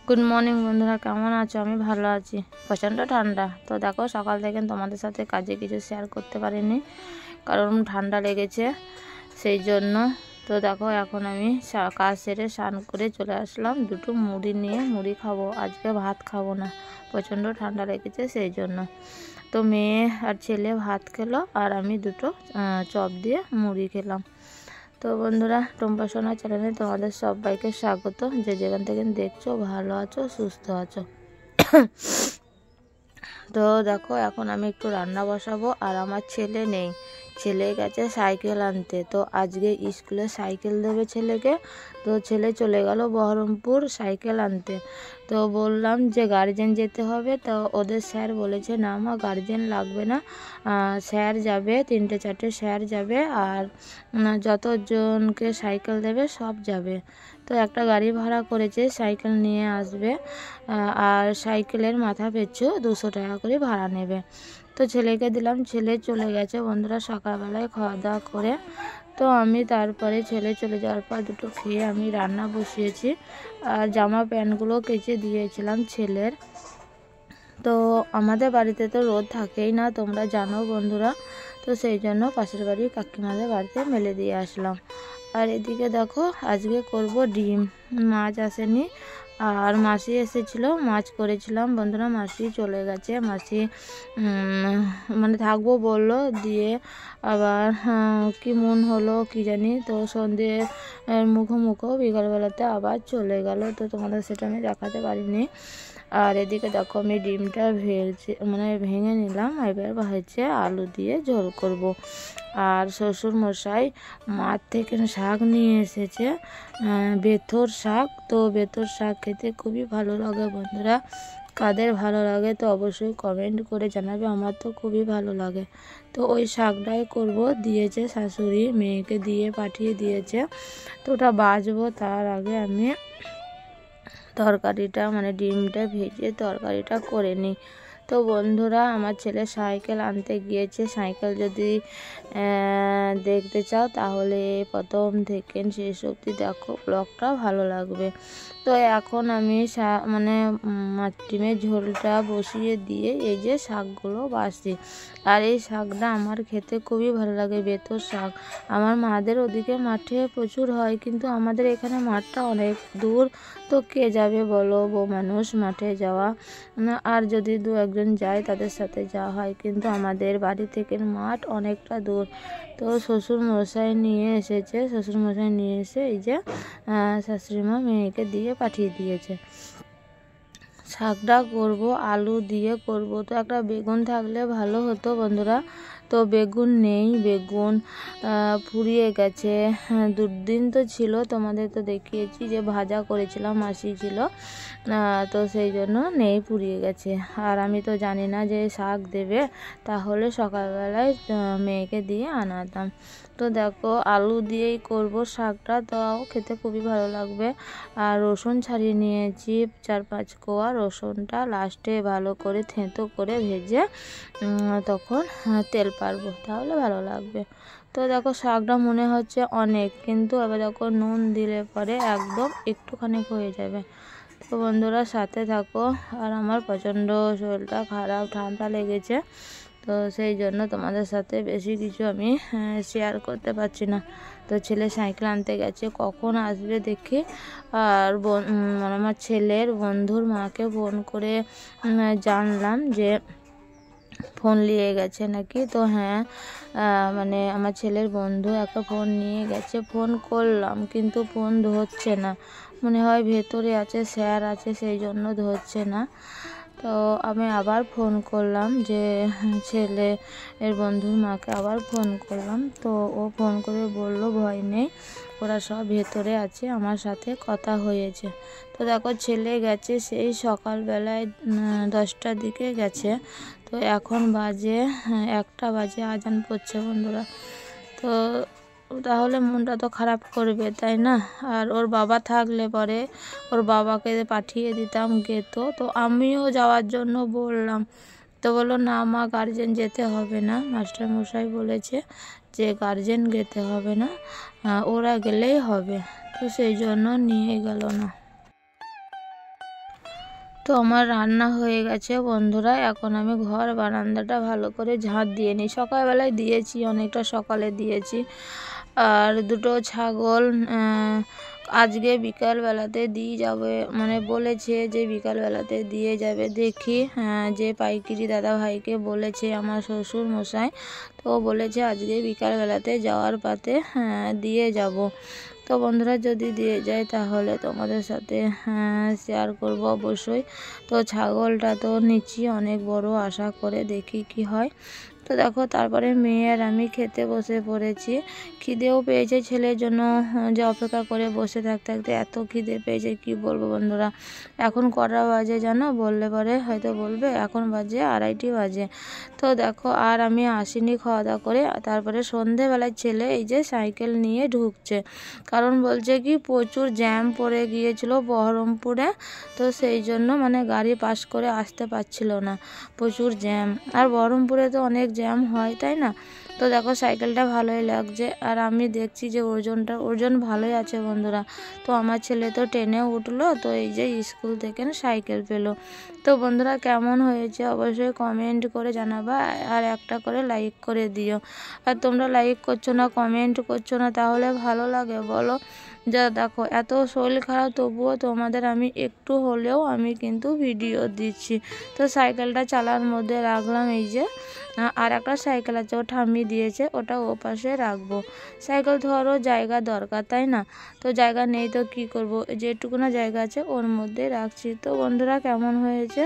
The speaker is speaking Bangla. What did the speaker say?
গুড মর্নিং বন্ধুরা, কেমন আছো? আমি ভালো আছি। প্রচণ্ড ঠান্ডা। তো দেখো, সকাল থেকে তোমাদের সাথে কাজে কিছু শেয়ার করতে পারিনি, কারণ ঠান্ডা লেগেছে, সেই জন্য। তো দেখো, এখন আমি কাজ সেরে স্নান করে চলে আসলাম। দুটো মুড়ি নিয়ে মুড়ি খাবো, আজকে ভাত খাবো না, প্রচণ্ড ঠান্ডা লেগেছে সেই জন্য। তো মেয়ে আর ছেলে ভাত খেলো, আর আমি দুটো চপ দিয়ে মুড়ি খেলাম। তো বন্ধুরা, টুম্পা সোনা চ্যানেলে তোমাদের সবাইকে স্বাগত। যে যেখান থেকে দেখছো, ভালো আছো, সুস্থ আছো। তো দেখো, এখন আমি একটু রান্না বসাবো। আর আমার ছেলে নেই, ছেলে গেছে সাইকেল আনতে। তো আজকে স্কুলে সাইকেল দেবে ছেলেকে। তো ছেলে চলে গেল বহরমপুর সাইকেল আনতে। তো বললাম যে গার্জেন যেতে হবে। তো ওদের স্যার বলেছে, না মা, গার্জেন লাগবে না, স্যার যাবে, 3-4 স্যার যাবে, আর যতজনকে সাইকেল দেবে সব যাবে। তো একটা গাড়ি ভাড়া করেছে, সাইকেল নিয়ে আসবে, আর সাইকেলের মাথা পিছু 200 টাকা করে ভাড়া নেবে। তো ছেলেকে দিলাম, ছেলে চলে গেছে বন্ধুরা সকালবেলায় খাওয়া দাওয়া করে। তো আমি তারপরে ছেলে চলে যাওয়ার পর দুটো খেয়ে আমি রান্না বসিয়েছি, আর জামা প্যান্টগুলো কেচে দিয়েছিলাম ছেলের। তো আমাদের বাড়িতে তো রোদ থাকেই না, তোমরা জানো বন্ধুরা। তো সেই জন্য পাশের বাড়ির কাকিমাদের বাড়িতে মেলে দিয়ে আসলাম। আর এদিকে দেখো, আজকে করব ডিম। মাছ আসেনি, আর মাসি এসেছিল, মাছ করেছিলাম বন্ধুরা। মাসি চলে গেছে, মাসি মানে থাকবো বললো, দিয়ে আবার কি মন হলো কি জানি। তো সন্ধ্যে মুখো বিকালবেলাতে আবার চলে গেল। তো তোমাদের সেটা আমি দেখাতে পারিনি। আর এদিকে দেখো, আমি ডিমটা ভেঙে নিলাম, এবার হচ্ছে আলু দিয়ে ঝোল করব। আর শ্বশুর মশাই মাঠ থেকে শাক নিয়ে এসেছে, বেথর শাক। তো বেথর শাক খেতে খুবই ভালো লাগে বন্ধুরা। কাদের ভালো লাগে তো অবশ্যই কমেন্ট করে জানাবে, আমার তো খুবই ভালো লাগে। তো ওই শাকটাই করব, দিয়েছে শাশুড়ি, মেয়েকে দিয়ে পাঠিয়ে দিয়েছে। তো ওটা বাছবো, তার আগে আমি তরকারিটা ডিমটা ভেজে তরকারিটা করে নিই। তো বন্ধুরা, আমার ছেলে সাইকেল আনতে গিয়েছে। সাইকেল যদি দেখতে চাও তাহলে প্রথম থেকে শেষ অবধি দেখো, ব্লগটা ভালো লাগবে। তো এখন আমি ডিমের ঝোলটা বসিয়ে দিয়ে এই যে শাকগুলো বাছছি। আর এই শাকটা আমার খেতে খুবই ভালো লাগে, বেথর শাক। আমার মাদের ওদিকে মাঠে প্রচুর হয়, কিন্তু আমাদের এখানে মাঠটা অনেক দূর। তো কে যাবে বলো, বউ মানুষ মাঠে যাওয়া। আর যদি 2-1 যায় তাদের সাথে যাওয়া হয়, কিন্তু আমাদের বাড়ি থেকে মাঠ অনেকটা দূর। তো শ্বশুর মশাই নিয়ে এসেছে, শ্বশুর মশাই নিয়ে এসে এই যে শাশুড়িমা মেয়েকে দিয়ে পাঠিয়ে দিয়েছে। শাকটা করব, আলু দিয়ে করব। তো একটা বেগুন থাকলে ভালো হতো বন্ধুরা। তো বেগুন নেই, বেগুন ফুরিয়ে গেছে। দুদিন তো ছিল, তোমাদের তো দেখিয়েছি যে ভাজা করেছিলাম, মাসি ছিল, তো সেই জন্য নেই, পুড়িয়ে গেছে। আর আমি তো জানি না যে শাক দেবে, তাহলে সকালবেলায় মেয়েকে দিয়ে আনাতাম। তো দেখো, আলু দিয়েই করব শাকটা, তাও খেতে খুবই ভালো লাগবে। আর রসুন ছাড়িয়ে নিয়েছি 4-5 কোয়া। রসুনটা লাস্টে ভালো করে থেঁতো করে ভেজে তখন তেল পারবো, তাহলে ভালো লাগবে। তো দেখো, শাকটা মনে হচ্ছে অনেক, কিন্তু এবার দেখো নুন দিলে পরে একদম একটুখানি হয়ে যাবে। তো বন্ধুরা, সাথে থাকো। আর আমার প্রচণ্ড শরীরটা খারাপ, ঠান্ডা লেগেছে, তো সেই জন্য তোমাদের সাথে বেশি কিছু আমি শেয়ার করতে পারছি না। তো ছেলে সাইকেল আনতে গেছে, কখন আসবে দেখি। আর আমার ছেলের বন্ধুর মাকে ফোন করে জানলাম যে ফোন নিয়ে গেছে নাকি। তো হ্যাঁ, আমার ছেলের বন্ধু একটা ফোন নিয়ে গেছে। ফোন করলাম, কিন্তু ফোন ধরছে না, মনে হয় ভেতরে আছে, স্যার আছে, সেই জন্য ধরছে না। তো আমি আবার ফোন করলাম, যে ছেলে এর বন্ধুর মাকে আবার ফোন করলাম। তো ও ফোন করে বলল, ভয় নেই, ওরা সব ভেতরে আছে, আমার সাথে কথা হয়েছে। তো দেখো, ছেলে গেছে সেই সকালবেলায় 10টার দিকে গেছে। তো এখন বাজে 1টা বাজে, আজান পড়ছে বন্ধুরা। তো তাহলে মনটা তো খারাপ করবে, তাই না? আর ওর বাবা থাকলে পরে ওর বাবাকে পাঠিয়ে দিতাম গেতো। তো আমিও যাওয়ার জন্য বললাম, তো বললো, না মা, গার্জেন যেতে হবে না, মাস্টারমশাই বলেছে যে গার্জেন যেতে হবে না, ওরা গেলেই হবে। তো সেই জন্য নিয়ে গেল না। তো আমার রান্না হয়ে গেছে বন্ধুরা। এখন আমি ঘর বারান্দাটা ভালো করে ঝাঁট দিয়ে নিই। সকালবেলায় দিয়েছি, অনেকটা সকালে দিয়েছি। আর দুটো ছাগল আজকে বিকালবেলাতে দিয়ে যাবে, মানে বলেছে যে বিকালবেলাতে দিয়ে যাবে। দেখি যে পাইকারি দাদা ভাইকে বলেছে আমার শ্বশুর মশাই, তো বলেছে আজকে বিকালবেলাতে যাওয়ার পথে দিয়ে যাব। তো বন্ধুরা যদি দিয়ে যায় তাহলে তোমাদের সাথে শেয়ার করব অবশ্যই। তো ছাগলটা তো নিচ্ছি অনেক বড়, আশা করে দেখি কি হয়। তো দেখো তারপরে মেয়ে আর আমি খেতে বসে পড়েছি। খিদেও পেয়েছে ছেলের জন্য, যে অপেক্ষা করে বসে থাকতে থাকতে এত খিদে পেয়েছে কি বলবো বন্ধুরা। এখন কটা বাজে জানো? বললে পরে হয়তো বলবে এখন বাজে 2:30 বাজে। তো দেখো আর আমি আসিনি খাওয়া দাওয়া করে। তারপরে সন্ধেবেলায় ছেলে এই যে সাইকেল নিয়ে ঢুকছে, কারণ বলছে কি প্রচুর জ্যাম পড়ে গিয়েছিল বহরমপুরে, তো সেই জন্য মানে গাড়ি পাস করে আসতে পারছিল না, প্রচুর জ্যাম। আর বহরমপুরে তো অনেক জ্যাম হয়, তাই না? তো দেখো সাইকেলটা ভালোই লাগছে। আর আমি দেখছি যে ওজন ভালোই আছে বন্ধুরা। তো আমার ছেলে তো ট্রেনে উঠলো, তো এই যে স্কুল থেকে সাইকেল পেলো। তো বন্ধুরা কেমন হয়েছে অবশ্যই কমেন্ট করে জানাবা, আর একটা করে লাইক করে দিও। আর তোমরা লাইক করছো না, কমেন্ট করছো না, তাহলে ভালো লাগে বলো? যা দেখো এত শরীর খারাপ তবুও তোমাদের আমি একটু হলেও আমি কিন্তু ভিডিও দিচ্ছি। তো সাইকেলটা চালার মধ্যে রাখলাম। এই যে আর একটা সাইকেল আছে, ও ঠাম্মি দিয়েছে, ওটা ও পাশে রাখবো। সাইকেল ধরো জায়গা দরকার, তাই না? তো জায়গা নেই তো কি করব, যেটুকুনা জায়গা আছে ওর মধ্যে রাখছি। তো বন্ধুরা কেমন হয়েছে?